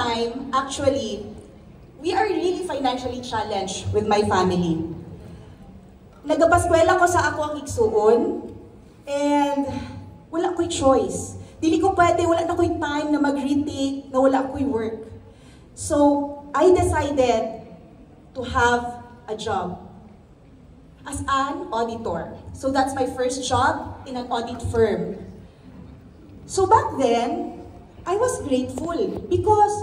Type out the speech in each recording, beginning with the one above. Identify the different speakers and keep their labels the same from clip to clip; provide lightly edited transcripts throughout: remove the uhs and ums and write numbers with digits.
Speaker 1: time, actually, we are really financially challenged with my family. Nagapaskwela ko sa ako ang igsuon, and wala ko'y choice. Dili ko pwede, wala na ko'y time na mag-retake, na wala ko'y work. So, I decided to have a job as an auditor. So that's my first job in an audit firm. So back then, I was grateful because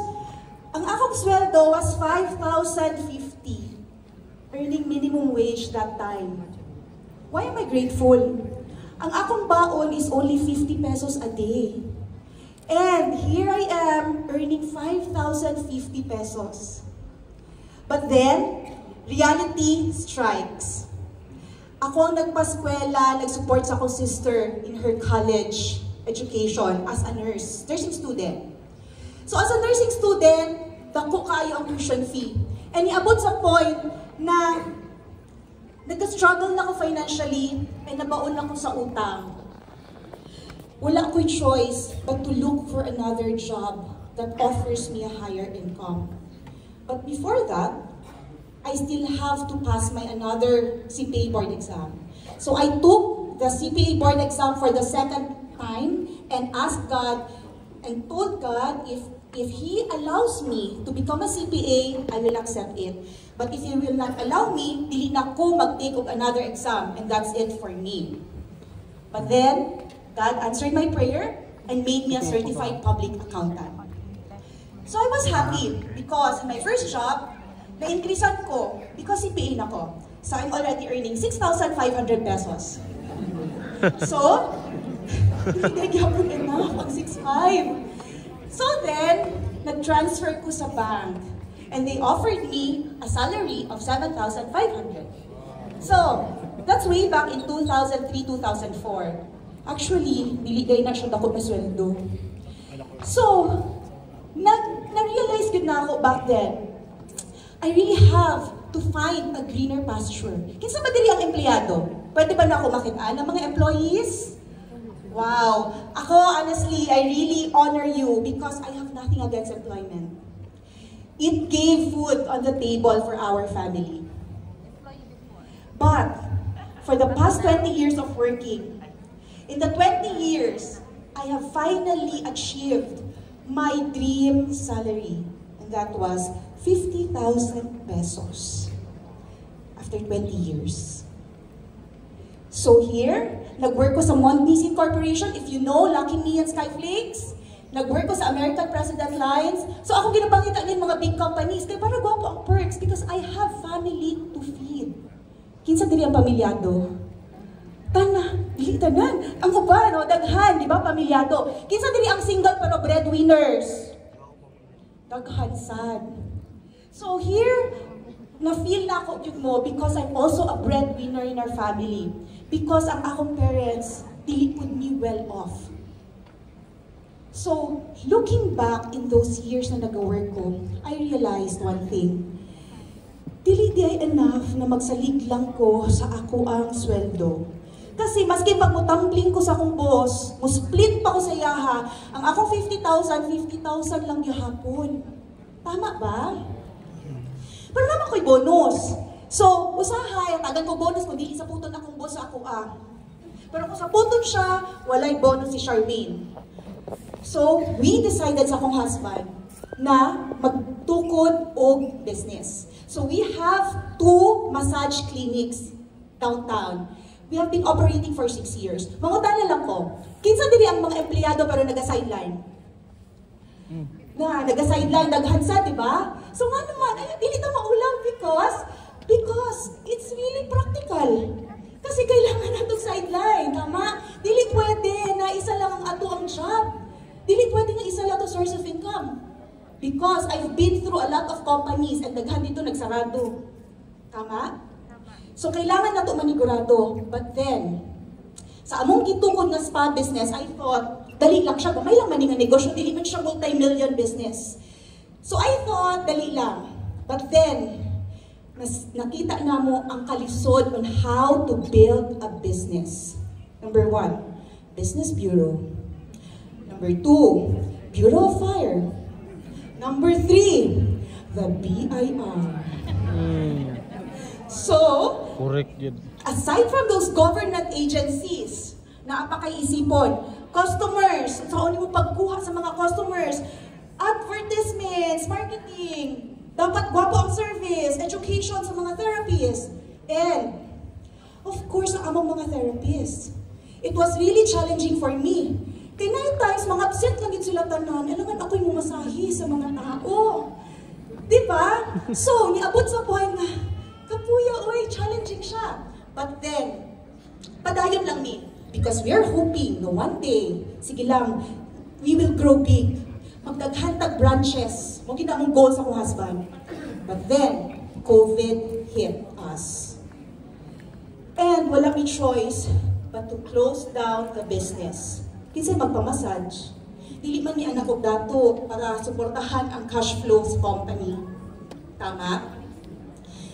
Speaker 1: ang akong sweldo was 5,050, earning minimum wage that time. Why am I grateful? Ang akong baon is only 50 pesos a day. And here I am earning 5,050 pesos. But then, reality strikes. Ako ang nagpaskwela, nag-support sa akong sister in her college education as a nurse, nursing student. So as a nursing student, dako kayo ang tuition fee. And iabot sa point na nag-struggle na ako financially and nabaon ako sa utang. Wala ko'y choice but to look for another job that offers me a higher income. But before that, I still have to pass my another CPA board exam. So I took the CPA board exam for the second time and asked God and told God if He allows me to become a CPA, I will accept it. But if He will not allow me, dili na ko mag-take of another exam, and that's it for me. But then, God answered my prayer and made me a certified public accountant. So I was happy because in my first job, na-increasean ko because CPA na ko. So I'm already earning 6,500 pesos. So, hindi gyapon enough ang 6,500. So then, nag-transfer ko sa bank. And they offered me a salary of 7,500. So, that's way back in 2003-2004. Actually, niligay na siya dako na sweldo. So, na-realize ko na ako back then, I really have to find a greener pasture. Kinsa ba dili ang empleyado? Pwede ba na ako makita ng mga employees? Wow! Ako, honestly, I really honor you because I have nothing against employment. It gave food on the table for our family. But, for the past 20 years of working, in the 20 years, I have finally achieved my dream salary. And that was 50,000 pesos after 20 years. So here, nag-work ko sa Mondnisin Corporation, if you know, Lucky Me and Skyflakes. Nag-work ko sa American President Lines. So ako ginapangita ng mga big companies, kaya para gwapo ang perks because I have family to feed. Kinsa diri ang pamilyado? Tana, dili tanan. Ang uban, no, daghan, di ba, pamilyado. Kinsa diri ang single pero breadwinners? Daghan sad. So here, na-feel na ako yun mo because I'm also a breadwinner in our family. Because ang akong parents, dili pud me well off. So, looking back in those years na nag-work ko, I realized one thing. Dili di ay enough na magsalig lang ko sa ako ang sweldo. Kasi maski pag mutambling ko sa akong boss, split pa ko sa yaha, ang akong 50,000 lang gihapon. Tama ba? Pero naman ko'y bonus. So, usahay, tagan ko bonus kung dili sa puton akong boss sa ako ah. Pero kung sa puton siya, walay bonus si Charmaine. So, we decided sa akong husband na magtukod og business. So, we have 2 massage clinics downtown. We have been operating for 6 years. Mangutana lang ko, kinsa dili ang mga empleyado pero naga-sideline? Na, naga-sideline, naghansa, di ba? So nga naman, ay, dili na maulang because it's really practical. Kasi kailangan natong sideline, tama? Dili pwede na isa lang ang ato ang job. Dili pwede nga isa lang to source of income. Because I've been through a lot of companies and daghan dito nagsarado. Tama? So kailangan nato manigurado. But then, sa among gitukod nga spa business, I thought, dali lang siya, gamay lang man nga negosyo, dili man siya multi-million business. So I thought, dali lang. But then, nakita na mo ang kalisod on how to build a business. Number 1, Business Bureau. Number 2, Bureau of Fire. Number 3, the BIR. So,
Speaker 2: Correct yun.
Speaker 1: aside from those government agencies na apakaisipon, customers, saan mo pagkuha sa mga customers, advertisements, marketing, dapat gwapo ang service, education sa mga therapists, and of course, ang among mga therapists. It was really challenging for me. Kaya 9 times, mga absent lang yun sila tanan, alangan ako'y mumasahi sa mga tao. Diba? So, niabot sa point na, kapuya, oy, challenging siya. But then, padayon lang ni. Because we are hoping na one day, sige lang, we will grow big. Magdaghantag branches. Mo mong goal sa kong husband. But then, COVID hit us. And wala may choice but to close down the business. Kasi magpamassage. Dili man ni anak ko dato para suportahan ang cash flow sa company. Tama?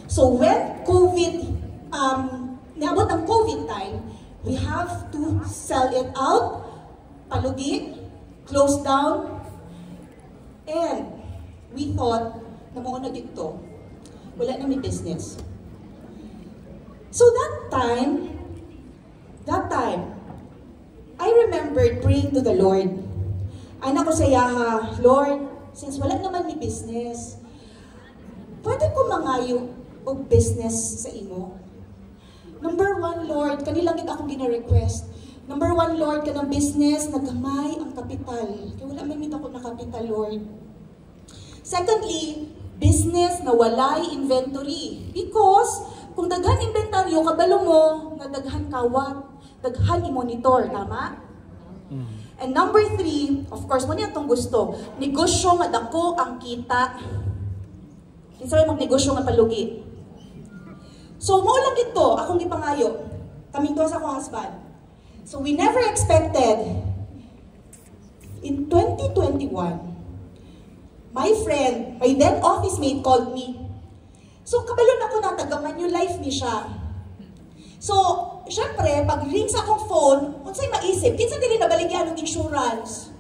Speaker 1: So when COVID, naabot ang COVID time, we have to sell it out, palugi, close down, and we thought na mga na dito, wala na may business. So that time, I remembered praying to the Lord. Anak ko sa yaha, Lord, since wala naman may business, pwede ko mangayo o business sa imo. Number 1, Lord, kanilang akong gina-request. Number 1, Lord, kanang business, nagamay ang kapital. Kaya wala may ako na kapital, Lord. Secondly, business na walay inventory. Because, kung daghan inventaryo, kabalo mo, na daghan kawat, daghan i-monitor, tama? And number 3, of course, mo niya itong gusto, negosyo nga dako ang kita. Kinsa may magnegosyo nga palugi. So, mo lang dito, akong gipangayo. Kaming to sa akong husband. So, we never expected, in 2021, my friend, my then office mate called me. So, kabalon ako na tagaman yung life ni siya. So, syempre, pag ring sa akong phone, unsay maisip, kinsa dili nabaligyan ng insurance?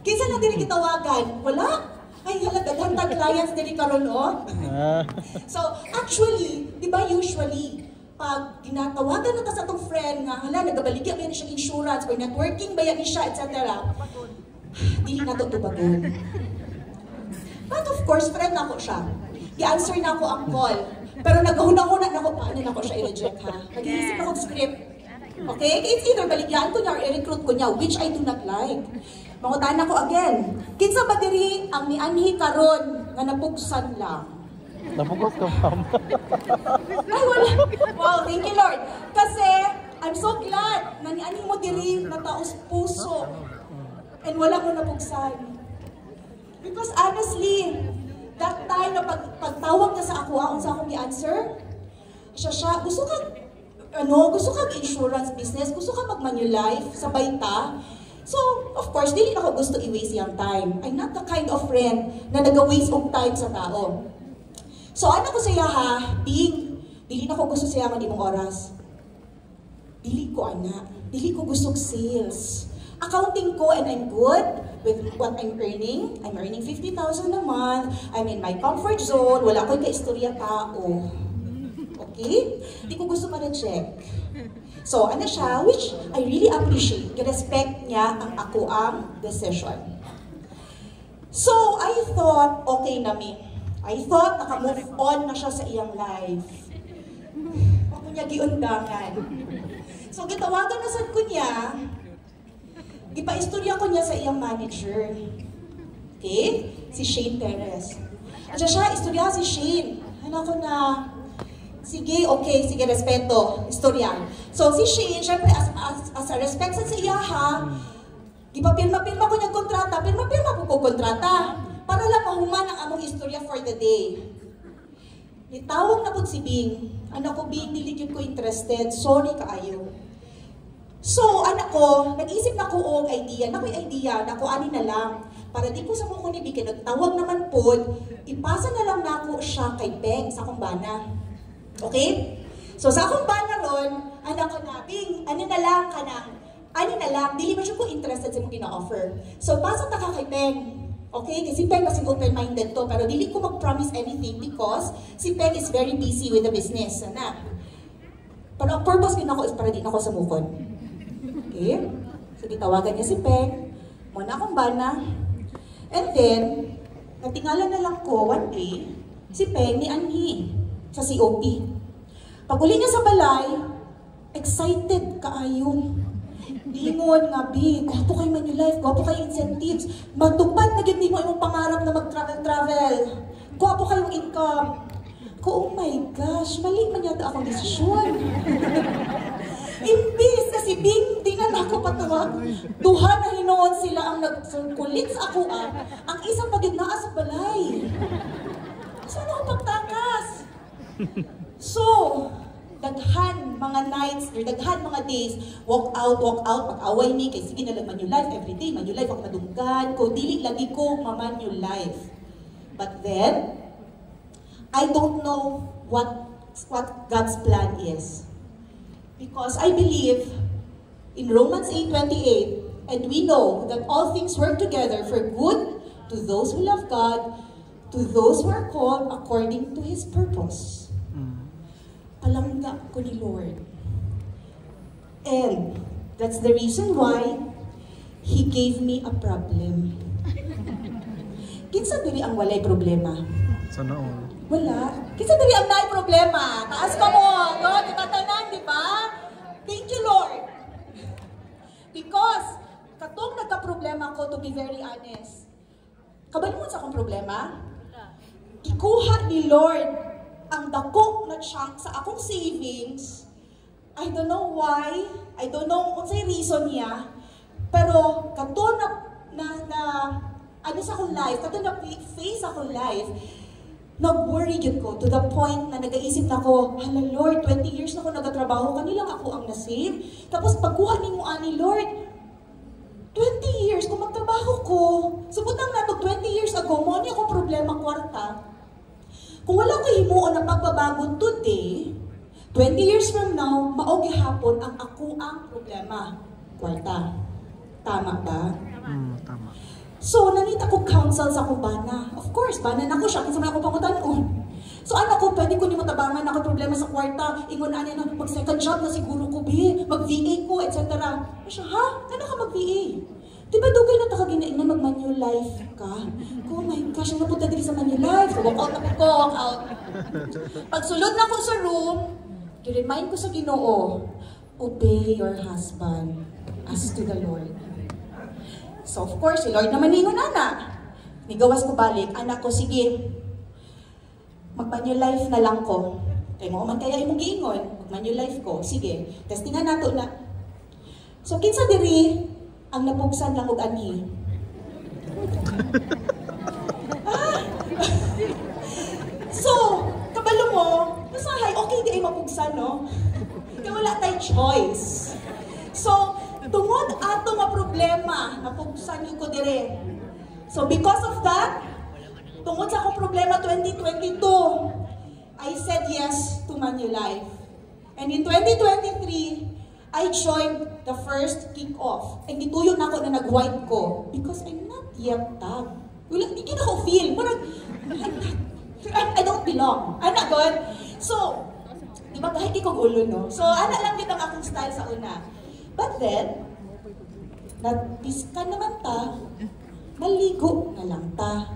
Speaker 1: Kinsa na dili gitawagan? Wala. Ay, halagadahan tag clients dili karon oh. So, actually, di ba usually, pag ginatawagan na ta sa atong friend nga, hala, nagabaligya ba yan siya insurance, or networking ba yan siya, etc. Dili na ito tubagon. But of course, friend na ako siya. I-answer na ako ang call. Pero nagahuna-huna na ako, paano na ako siya i-reject ha? Nag-iisip ako ng script. Okay? It's either baligyan ko niya or i-recruit ko niya, which I do not like. Mangutan ako again. Kinsa ba diri ang nianhi karon nga napugsan lang?
Speaker 2: Napugos ka, ma'am.
Speaker 1: Ay, wala. Wow, thank you, Lord. Kasi, I'm so glad na nianhi mo diri na taos puso. And wala mo napugsan. Because honestly, that time na pagtawag na sa ako, akong sa akong i-answer, siya, gusto ka insurance business, gusto ka mag-manulife, sabay ta. So, of course, dili na ako gusto i-waste yung time. I'm not the kind of friend na nag-waste of time sa tao. So, ano ko siya ha, dili na ko gusto siya imong oras. Dili ko, anak. Dili ko gusto sales. Accounting ko, and I'm good with what I'm earning. I'm earning 50,000 a month. I'm in my comfort zone. Wala ko'y kaistorya tao. Okay? Di ko gusto ma-reject. So, ano siya, which I really appreciate. I-respect niya ang ako ang decision. So, I thought, okay na mi. I thought, naka-move on na siya sa iyang life. Ako niya giundangan. So, gitawagan na sad ko niya, ipa-istorya ko niya sa iyang manager. Okay? Si Shane Perez. At siya, istorya si Shane. Ano ko na, sige, okay, sige, respeto, istorya. So, si Shane, syempre, as a respect sa iya, ha, ipapirma-pirma ko niyang kontrata, pirma-pirma ko kontrata, para lang mahuman ang among istorya for the day. Nitawag na po si Bing, anak ko, Bing, diligid ko interested, sorry kaayo. So, anak ko, nag-isip na ko og idea, na ko ani na lang, para di ko sa mong kunibigin, nagtawag naman po, ipasa na lang na ako siya kay Beng sa akong bana. Okay? So, sa akong bana ron, anak ko na, Bing, ani na lang, dili ba siya ko interested sa mong gina-offer. So, pasa ta ka kay Beng. Okay? Kasi si Peng kasi open-minded to, pero dili ko mag-promise anything because si Peng is very busy with the business. Na. Pero ang purpose din ako is para din ako sumukon. Okay? So, ditawagan niya si Peng, muna akong bana, and then, natingala na lang ko one day, si Peng ni Anhi sa COP. Pag uli niya sa balay, excited kaayo. Lingon nga, B, gwapo kayo Manulife, gwapo kayo incentives. Magtupad na gid mo imong pangarap na mag-travel-travel. Gwapo kayong income. Ko, oh my gosh, mali man yata akong desisyon. Imbis na si Bing, di na ako patawag. Duha na hinoon sila ang nagkulit sa ako ang isang pagidnaa sa balay. Saan ako pagtakas? So, daghan mga nights or daghan mga days, walk out, pag-away ni, kay sige na lang Manulife everyday, Manulife ang madunggan ko, dili lagi ko Manulife. But then, I don't know what God's plan is. Because I believe in Romans 8:28, and we know that all things work together for good to those who love God, to those who are called according to His purpose. Palangga ko ni Lord. And that's the reason why He gave me a problem. Kinsa diri ang walay problema?
Speaker 2: Sana all.
Speaker 1: Wala. Kinsa diri ang naay problema? Taas ka mo, no? Titatanan, di ba? Thank you, Lord. Because katong nagka-problema ko, to be very honest, kabalo mo sa akong problema? Ikuha ni Lord ang dako na chunk sa akong savings. I don't know why, I don't know kung sa'y reason niya, pero kato ano sa akong life, kato na face akong life, nag-worry yun ko to the point na nag-aisip na ko, hala Lord, 20 years na ako nagatrabaho, kanilang ako ang nasave. Tapos pagkuha ni mo ani Lord, 20 years kung magtrabaho ko, subutang na to 20 years ago, mo niya akong problema kwarta. Kung wala ko himuon na pagbabago today, 20 years from now, maogi hapon ang ako ang problema. Kwarta. Tama ba?
Speaker 2: Tama.
Speaker 1: So, nanita ko counsel sa akong bana. Of course, bana na ko siya, kinsa man ako pangutan-on. So, ano ko, pwede ko ni matabangan ako problema sa kwarta, ingon ani na, mag-second job na siguro ko, mag-VA ko, etc. Siya, ha? Ano ka mag-VA? Diba dugay na takaginain na mag-Manulife ka? Oh my gosh, ang napunta din sa Manulife. So, walk out. Pagsulod na ko sa room, i-remind ko sa Ginoo, obey your husband as to the Lord. So of course, si Lord naman ningon ana. Nigawas ko balik, anak ko, sige, mag-Manulife na lang ko. Kaya mo man kaya imong giingon, mag-Manulife ko, sige, testingan nato na. So kinsa diri, ang napugsan lang og anhi. So, kabalo mo, masahay, okay di ay mapugsan, no? Kaya wala tayong choice. So, tungod ato nga problema, napugsan yung ko dire. So, because of that, tungod sa akong problema 2022, I said yes to Manulife. And in 2023, I joined the first kick-off. And gituyo na ako na nag-white ko because I'm not yet tagged. Wala, di ko na feel. I don't belong. I'm not good. So, di ba kahit ikong ulo, no? So, ana lang din ang akong style sa una. But then, nagpiskan naman ta, maligo na lang ta.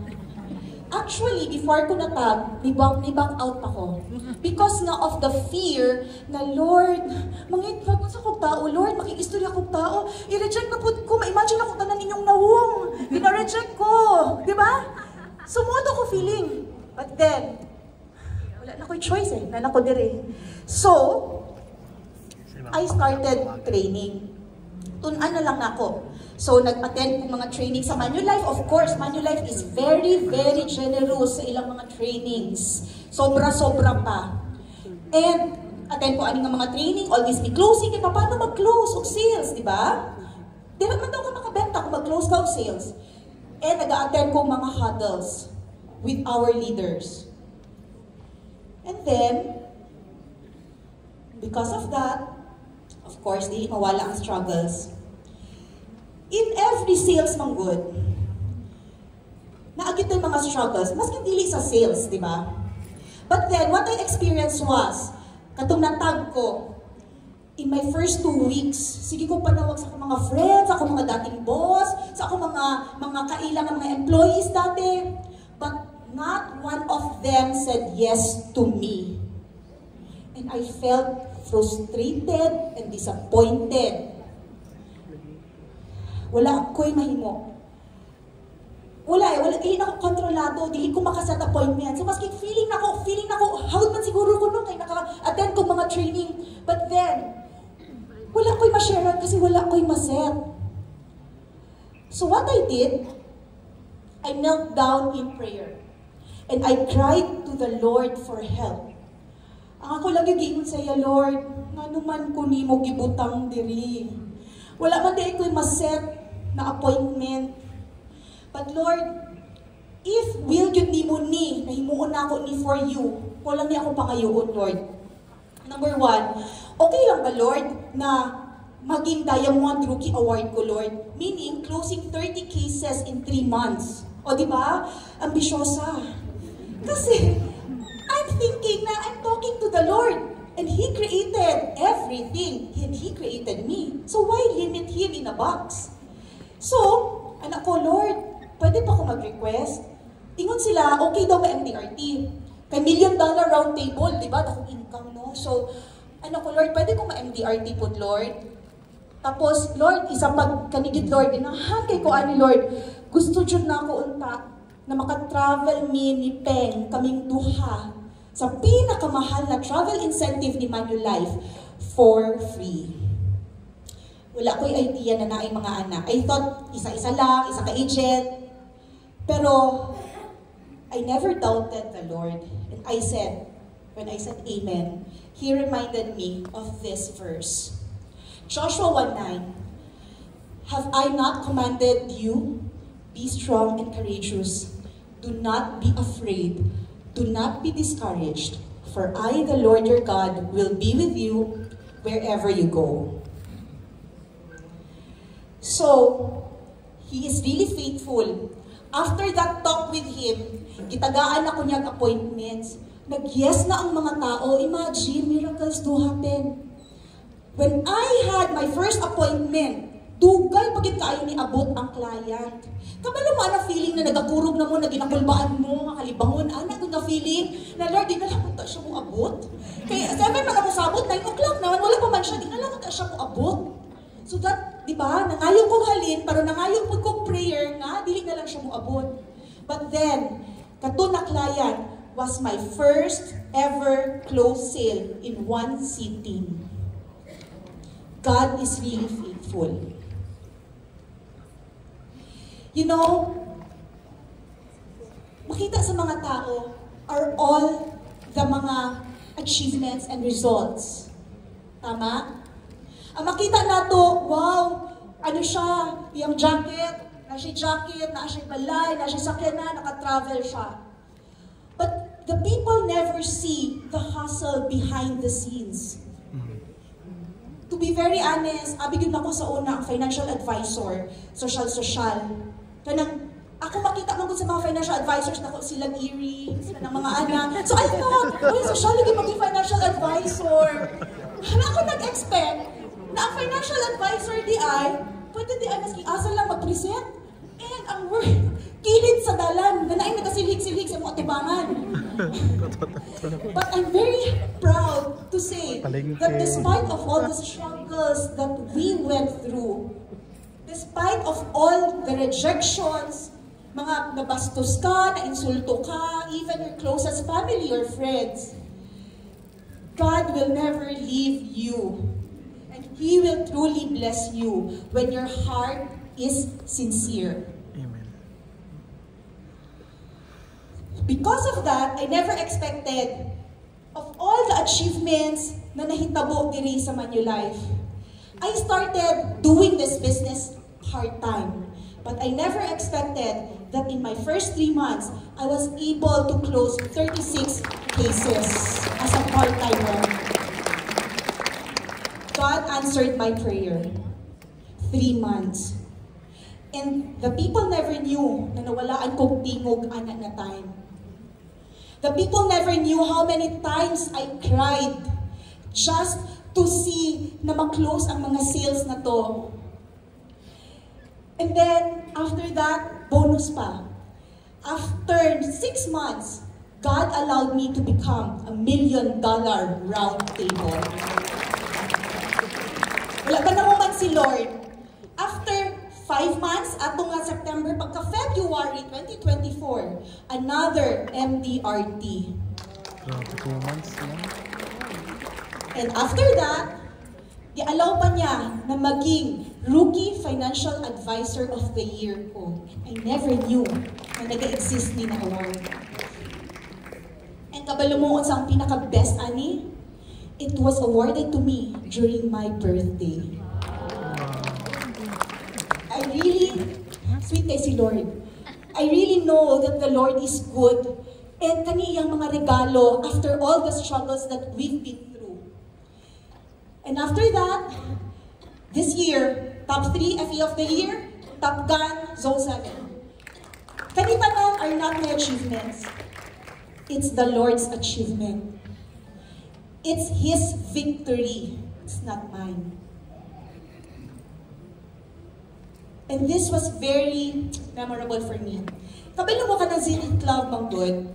Speaker 1: Actually, before ko natag, ni-back out ako. Because nga of the fear na, Lord, mangitwag mo sa kong tao, Lord, makikistorya kong tao, i-reject na po ko, ma-imagine ako tanan ninyong nawong, pina-reject ko, di ba? Sumuot ako feeling. But then, wala na ko'y choice eh, na ko dire. So, I started training. Tunan na lang ako. So, nag-attend ko mga training sa Manulife. Of course, Manulife is very, very generous sa ilang mga trainings. Sobra-sobra pa. And, attend ko aning mga training, always be closing. Kaya paano mag-close og sales, di ba? Di ba man daw ka makabenta kung mag-close ka og sales? And, nag-attend ko mga huddles with our leaders. And then, because of that, of course, di mawala ang struggles. In every sales man good, naagit yung mga struggles, maski dili sa sales, di ba? But then, what I experienced was, katong natag ko, in my first 2 weeks, sige ko panawag sa akong mga friends, sa akong mga dating boss, sa akong mga kailangan mga employees dati. But not one of them said yes to me. And I felt frustrated and disappointed. Wala ako'y mahimo. Wala ako kontrolado, dili ko makaset appointment. So maski feeling nako, hawag man siguro ko nung kay naka-attend ko mga training. But then, wala ko'y ma-share kasi wala ko'y ma-set. So what I did, I knelt down in prayer. And I cried to the Lord for help. Ang ako lang yung saya, Lord, nga naman ko ni mo gibutang diri. Wala man di ko'y ma-set na appointment. But Lord, if will yun ni mo ni, nahimuon na ako ni for you, walang niya akong pangayoon, Lord. Number 1, okay lang ba, Lord, na maging Diamond Rookie Award ko, Lord? Meaning, closing 30 cases in 3 months. O, di ba? Ambisyosa. Kasi, I'm thinking na I'm talking to the Lord. And He created everything. And He created me. So, why limit Him in a box? So, anak ko, Lord, pwede pa ako mag-request? Ingon sila, okay daw may MDRT. Kay $1 million round table, di ba? Dakong income, no? So, anak ko, Lord, pwede ko ma-MDRT po, Lord? Tapos, Lord, isa pag kanigid, Lord, inahan kay ko, ani, Lord, gusto dyan na ako unta na makatravel me ni Peng, kaming duha, sa pinakamahal na travel incentive ni Manulife for free. Wala ko'y idea na naay mga anak. I thought, isa-isa lang, isa ka-agent. Pero, I never doubted the Lord. And I said, when I said amen, He reminded me of this verse. Joshua 1:9, have I not commanded you? Be strong and courageous. Do not be afraid. Do not be discouraged. For I, the Lord your God, will be with you wherever you go. So, He is really faithful. After that talk with Him, gitagaan ako niyang appointments. Nag-yes na ang mga tao. Imagine, miracles do happen. When I had my first appointment, dugay pagit kaayo ni abot ang client. Kabalo mo na feeling na nagakurog na mo, na ginakulbaan mo, makalibangon, ana ko na feeling na Lord, di na lang punta siya mo abot. Kaya 7 man ako sabot, 9 o'clock naman, wala pa man siya, di na lang punta siya mo abot. So that, di ba, nangayon kong halin, pero nangayon po kong prayer nga, dili na lang siya mo abot. But then, kato na client was my first ever close sale in one sitting. God is really faithful. You know, makita sa mga tao are all the mga achievements and results. Tama? Ang makita nato, wow, ano siya, yung jacket, na siya balay, na siya sakyanan, naka-travel siya. But the people never see the hustle behind the scenes. To be very honest, abigin ako sa una ang financial advisor, social. Kanang, ako makita man ko sa mga financial advisors na silang eerie, sila ng mga anak. So I thought, social, lagi maging financial advisor. Hala ako nag-expect na ang financial advisor di ay, pwede di ay maski asal lang mag-present. And ang word, kilid sa dalan, na naing nagkasilhig-silhig sa mga tubangan. But I'm very proud to say that despite of all the struggles that we went through, despite of all the rejections, mga nabastos ka, na-insulto ka, even your closest family or friends, God will never leave you. And He will truly bless you when your heart is sincere.
Speaker 2: Amen.
Speaker 1: Because of that, I never expected of all the achievements na nahitabo diri sa Manulife. I started doing this business part-time. But I never expected that in my first 3 months, I was able to close 36 cases as a part-timer. God answered my prayer. 3 months. And the people never knew na nawalaan kong tingog anak na time. The people never knew how many times I cried just to see na ma-close ang mga sales na to. And then, after that, bonus pa. After 6 months, God allowed me to become $1 million round table. Wala ba naman si Lord? After 5 months, ato nga September, pagka February 2024, another MDRT.
Speaker 2: 2 months lang.
Speaker 1: And after that, i-allow pa niya na maging Rookie Financial Advisor of the Year ko. I never knew na nag-exist ni na award. And kabalo mo sa ang pinaka-best, ani, it was awarded to me during my birthday. I really, sweet kay si Lord, I really know that the Lord is good. And kaniyang mga regalo after all the struggles that we've been through. And after that, this year, top 3 FE of the year, Top Gun, Zone 7. Kanitanan are not my achievements. It's the Lord's achievement. It's His victory. It's not mine. And this was very memorable for me. Kabalo mo ka ng Zenith Club, Mang Good,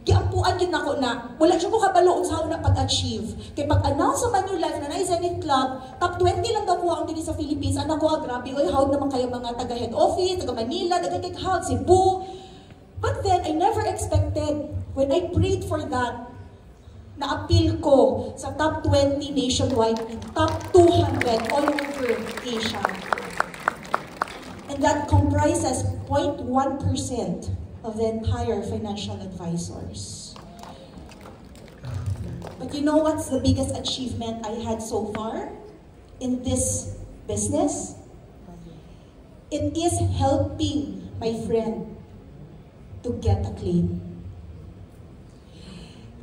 Speaker 1: giampuan yun ako na wala siya ko kabalo sa na pag-achieve. Kaya pag-announce sa Manulife na Zenith Club, top 20 lang daw ko ang dili sa Philippines. Anak ko, grabe, oy, hawag naman kayo mga taga-head office, taga-Manila, taga-Kikhaw, Cebu. But then, I never expected, when I prayed for that, na-appeal ko sa top 20 nationwide, top 200 all over Asia. And that comprises 0.1% of the entire financial advisors. But you know what's the biggest achievement I had so far in this business? It is helping my friend to get a claim.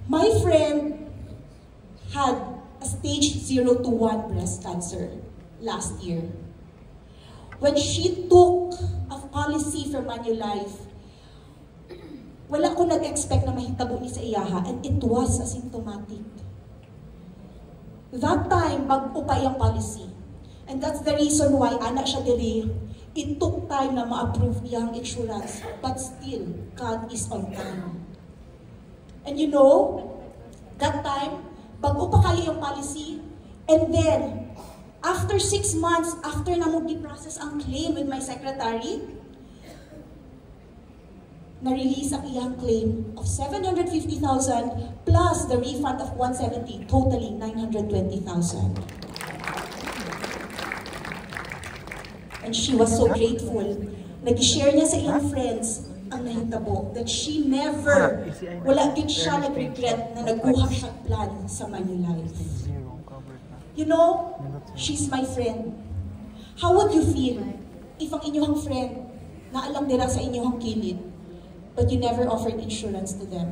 Speaker 1: My friend had a stage 0 to 1 breast cancer last year. When she took a policy from Manulife, wala ko nag-expect na mahitabo ni sa iyaha, and it was asymptomatic. That time, mag-upay ang policy. And that's the reason why anak siya diri. It took time na ma-approve niya ang insurance, but still, God is on time. And you know, that time, bago pa kayo yung policy, and then, after 6 months, after na mo di-process ang claim with my secretary, na-release ang iyang claim of 750,000 plus the refund of 170, totaling 920,000. And she was so grateful. Nag-share niya sa iyang friends ang nahitabo that she never, wala din siya nag-regret na nagkuha siya plan sa Manulife. You know, she's my friend. How would you feel if ang inyong friend naalang dira sa inyong kilid, but you never offered insurance to them?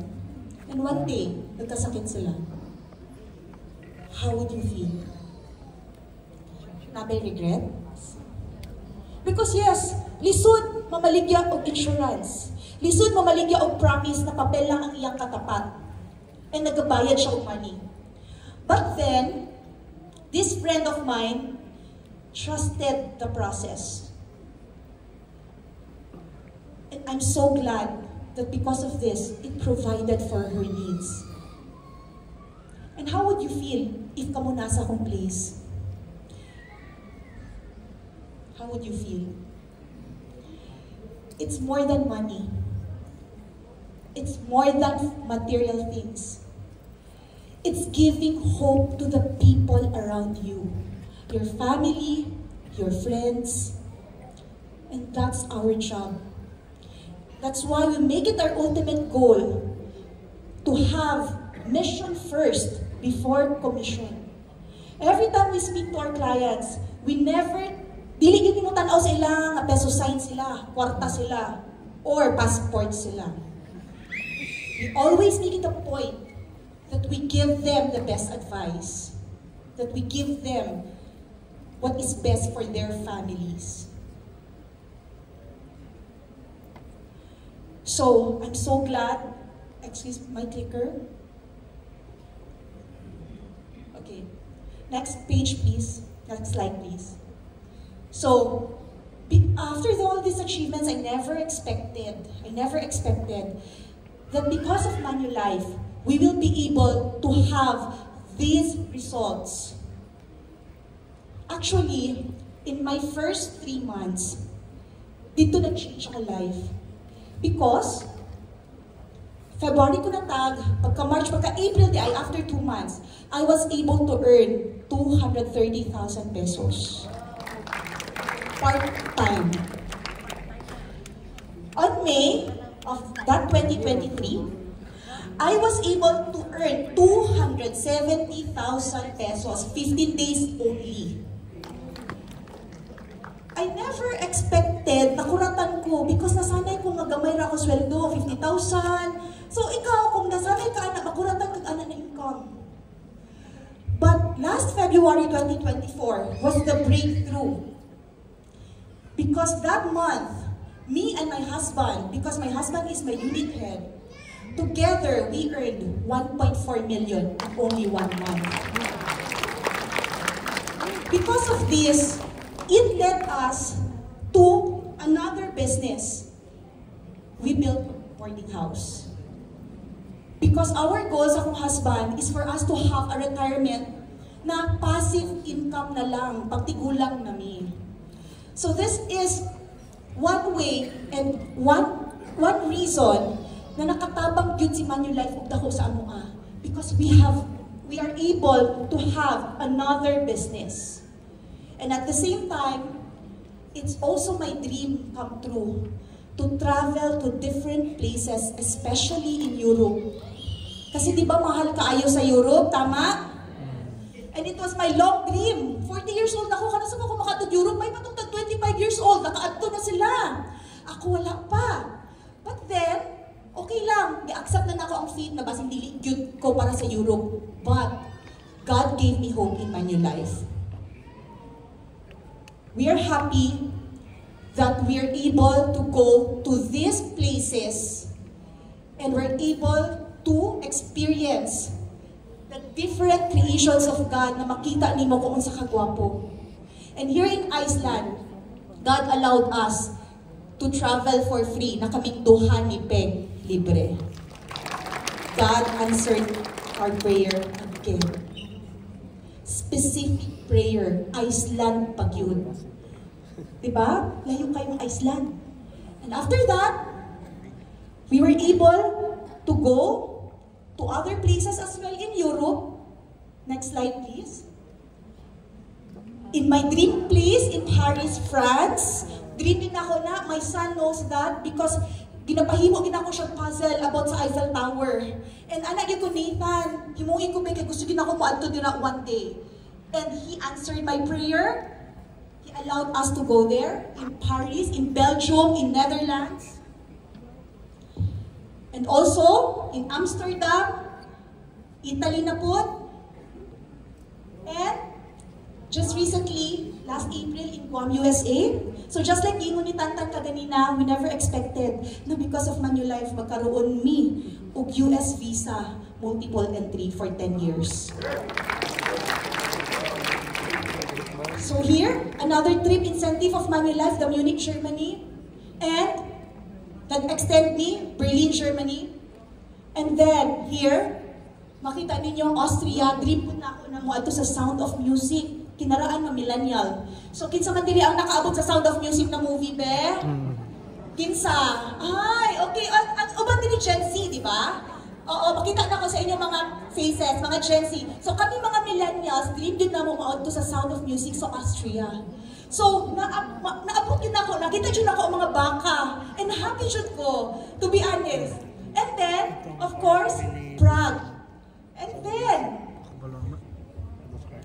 Speaker 1: And one day, nagkasakit sila. How would you feel? Nabay regret? Because yes, lisod mamaligya og insurance. Lisod mamaligya og promise na papel lang ang iyang katapat. And nagabayad siya og money. But then, this friend of mine trusted the process. And I'm so glad that because of this, it provided for her needs. And how would you feel if kamo nasa akong place? How would you feel? It's more than money. It's more than material things. It's giving hope to the people around you, your family, your friends, and that's our job. That's why we make it our ultimate goal to have mission first before commission. Every time we speak to our clients, we never, dili gid mo tan-aw sa ila nga peso sign sila, kwarta sila, or passport sila. We always make it a point that we give them the best advice, that we give them what is best for their families. So, I'm so glad. Excuse my clicker. Okay. Next page, please. Next slide, please. So, after all these achievements, I never expected that because of Manulife, we will be able to have these results. Actually, in my first 3 months, dito na-change ang life. Because, February ko natag, pagka-March, pagka-April di ay, after 2 months, I was able to earn 230,000 pesos. Part-time. On May of that 2023, I was able to earn 270,000 pesos, 15 days only. I never expected na kuratan ko because nasanay ko magamay ra ko sweldo, 50,000. So ikaw, kung nasanay ka na makuratan kag ana na income. But last February 2024 was the breakthrough. Because that month, me and my husband, because my husband is my unit head, together we earned 1.4 million in only 1 month. Because of this, it led us to another business. We built boarding house. Because our goal sa akong husband is for us to have a retirement na passive income na lang, pagtigulang nami. So this is one way and one reason na nakatabang gyud si Manulife ug dako sa amoa. Because we are able to have another business. And at the same time, it's also my dream come true to travel to different places, especially in Europe. Kasi di ba mahal kaayo sa Europe, tama? And it was my long dream. 40 years old ako, kana sa ako makatod Europe, may matungtag 25 years old, nakaadto na sila. Ako wala pa. But then, okay lang, i-accept na ako ang fate na basing dili gyud ko para sa Europe. But God gave me hope in Manulife. We are happy that we are able to go to these places and we're able to experience the different creations of God na makita nimo kung unsa ka gwapo. And here in Iceland, God allowed us to travel for free na kaming duha ni Peg libre. God answered our prayer again. Specific prayer, Iceland pag yun. Diba? Layo kayo ng Iceland. And after that, we were able to go to other places as well in Europe. Next slide, please. In my dream place in Paris, France, dream din ako na, my son knows that because ginapahimo din ako siyang puzzle about sa Eiffel Tower. And anak yun ko, Nathan, himuin ko ba kaya gusto din ako maadto din one day. And he answered my prayer. He allowed us to go there, in Paris, in Belgium, in Netherlands. And also, in Amsterdam, Italy na po. And just recently, last April, in Guam, USA. So just like ingon ni Tantan kaganina, we never expected na because of Manulife, magkaroon me og US visa, multiple entry for 10 years. So here, another trip incentive of Manulife, the Munich, Germany. And that extend me, Berlin, Germany. And then here, makita ninyo Austria, dream ko na ako na mo ato sa Sound of Music. Kinaraan na millennial. So kinsa man diri ang nakaabot sa Sound of Music na movie, be? Kinsa? Ay, okay. Uban diri Gen Z, di ba? Oo, makita na ko sa inyo mga faces, mga Gen Z. So kami mga millennials, dream din na mo maadto sa Sound of Music sa Austria. So, naabot yun ako, nakita yun ako ang mga baka. And happy yun ko, to be honest. And then, of course, Prague. And then,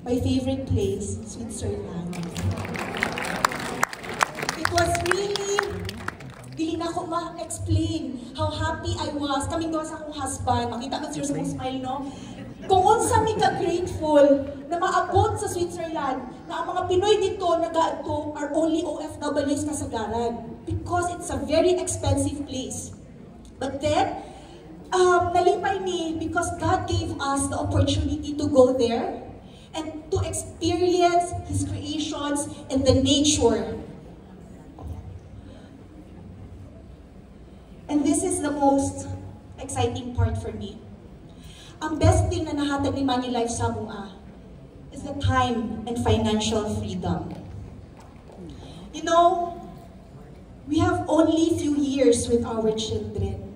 Speaker 1: my favorite place, Switzerland. It was really, dili na ko ma-explain how happy I was. Kaming doon sa akong husband, makita mo siya sa mong smile, no? Kung unsa mi ka grateful na maabot sa Switzerland na ang mga Pinoy dito are only OFWs kasagaran because it's a very expensive place. But then, nalipay me because God gave us the opportunity to go there and to experience His creations and the nature. And this is the most exciting part for me. Ang best thing na nahatag ni Manulife sa Samoa is the time and financial freedom. You know, we have only few years with our children.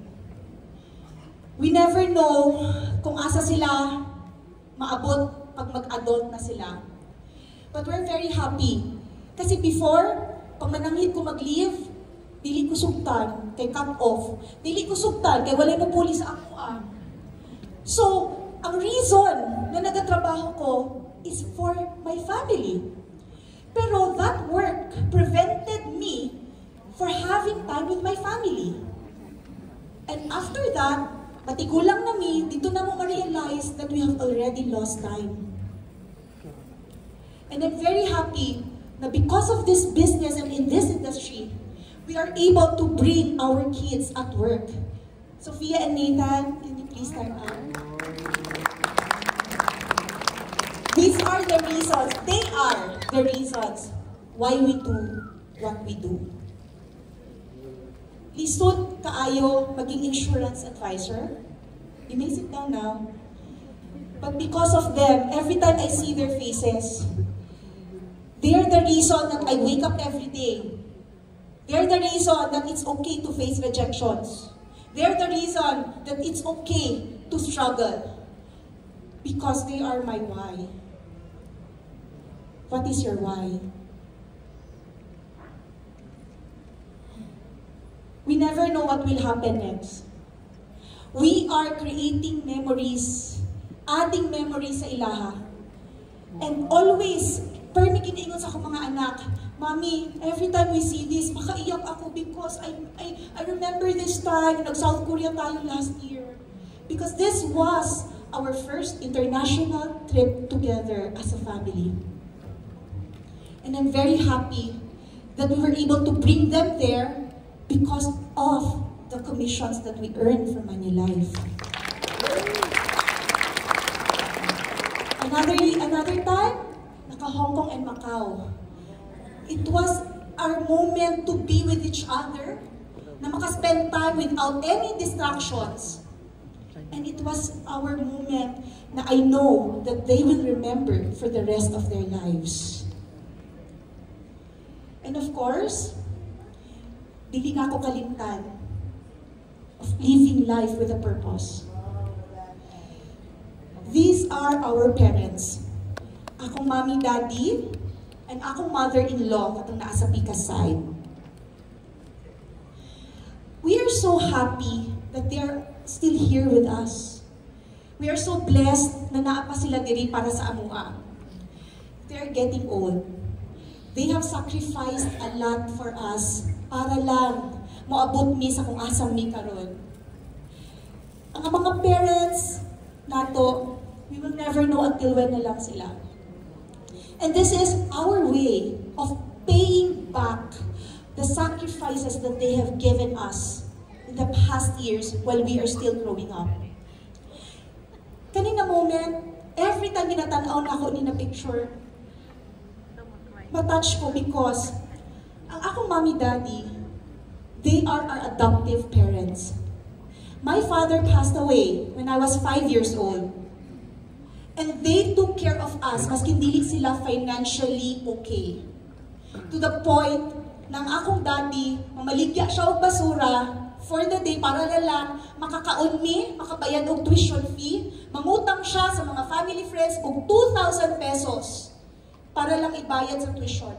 Speaker 1: We never know kung asa sila maabot pag mag-adult na sila. But we're very happy. Kasi before, pag mananghid ko mag-leave, dili ko sugtan, kay cut off. Dili ko sugtan, kay wala na puli sa ako. So, ang reason na nagatrabaho ko is for my family. Pero that work prevented me for having time with my family. And after that, matigulang na mi, dito na mo ma-realize that we have already lost time. And I'm very happy na because of this business and in this industry, we are able to bring our kids at work. Sophia and Nathan, can you please stand up? These are the reasons, they are the reasons why we do what we do. Lisod kaayo maging insurance advisor. You may sit down now. But because of them, every time I see their faces, they're the reason that I wake up every day. They're the reason that it's okay to face rejections. They're the reason that it's okay to struggle. Because they are my why. What is your why? We never know what will happen next. We are creating memories, adding memories sa ilaha. And always, per mi kiniingon sa akong mga anak, Mommy, every time we see this, makaiyak ako because I remember this time, nag-South Korea tayo last year. Because this was our first international trip together as a family. And I'm very happy that we were able to bring them there because of the commissions that we earned from Manulife. Another time, naka-Hong Kong and Macau. It was our moment to be with each other, na maka-spend time without any distractions. And it was our moment na I know that they will remember for the rest of their lives. And of course, dili nga ako kalimtan of living life with a purpose. These are our parents. Akong mommy, daddy, and akong mother-in-law katong naa sa Pikas side. We are so happy that they are still here with us. We are so blessed na naa pa sila diri para sa amua. They are getting old. They have sacrificed a lot for us para lang moabot mi sa kung asam mi karon. Ang mga parents nato, we will never know until when na lang sila. And this is our way of paying back the sacrifices that they have given us in the past years while we are still growing up. Kanina moment, every time ginatanaw na ako ni na picture, matouch ko because ang akong mommy daddy, they are our adoptive parents. My father passed away when I was 5 years old. And they took care of us maski dili sila financially okay. To the point ng akong daddy, mamaligya siya og basura for the day para lang makakaon mi, makabayad og tuition fee, mangutang siya sa mga family friends og 2,000 pesos para lang ibayad sa tuition.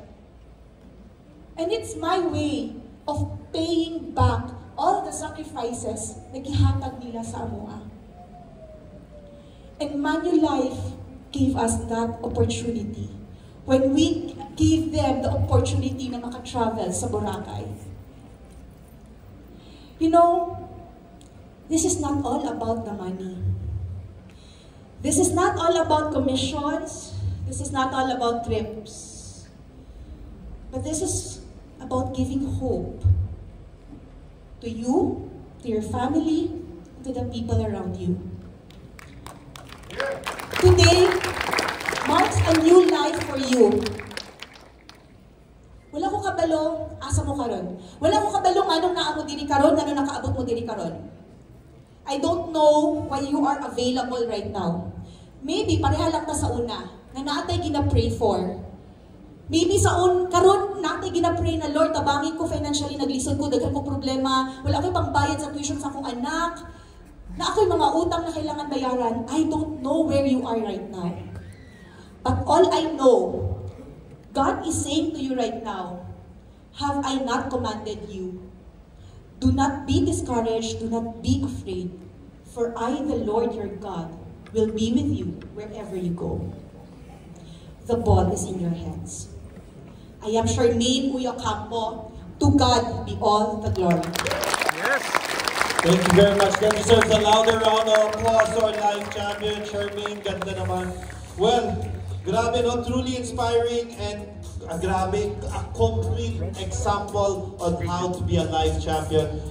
Speaker 1: And it's my way of paying back all the sacrifices na gihatag nila sa amoa. And Manulife gave us that opportunity when we gave them the opportunity na maka-travel sa Boracay. You know, this is not all about the money. This is not all about commissions. This is not all about trips. But this is about giving hope to you to your family, to the people around you. Today marks a new life for you. Wala ko kabalo, asa mo karon. Wala ko kabalo anong naamo diri karon, anong nakaabot mo diri karon. I don't know why you are available right now. Maybe pareha lang ta sa una nga naatay gina-pray for. Maybe karon naatay gina-pray na Lord, tabangin ko financially, naglisod ko, daghan ko problema, wala ko'y pangbayad sa tuition sa akong anak, na ako'y mga utang na kailangan bayaran. I don't know where you are right now. But all I know, God is saying to you right now, have I not commanded you? Do not be discouraged, do not be afraid, for I, the Lord your God, will be with you wherever you go. The ball is in your hands. I am Charmaine Uyo Campo. To God be all the glory.
Speaker 3: Yes.
Speaker 4: Thank you very much. That deserves a louder round of applause to our life champion, Charmaine. Ganda naman. Well, grabe no, truly inspiring and grabe, a complete example on how to be a life champion.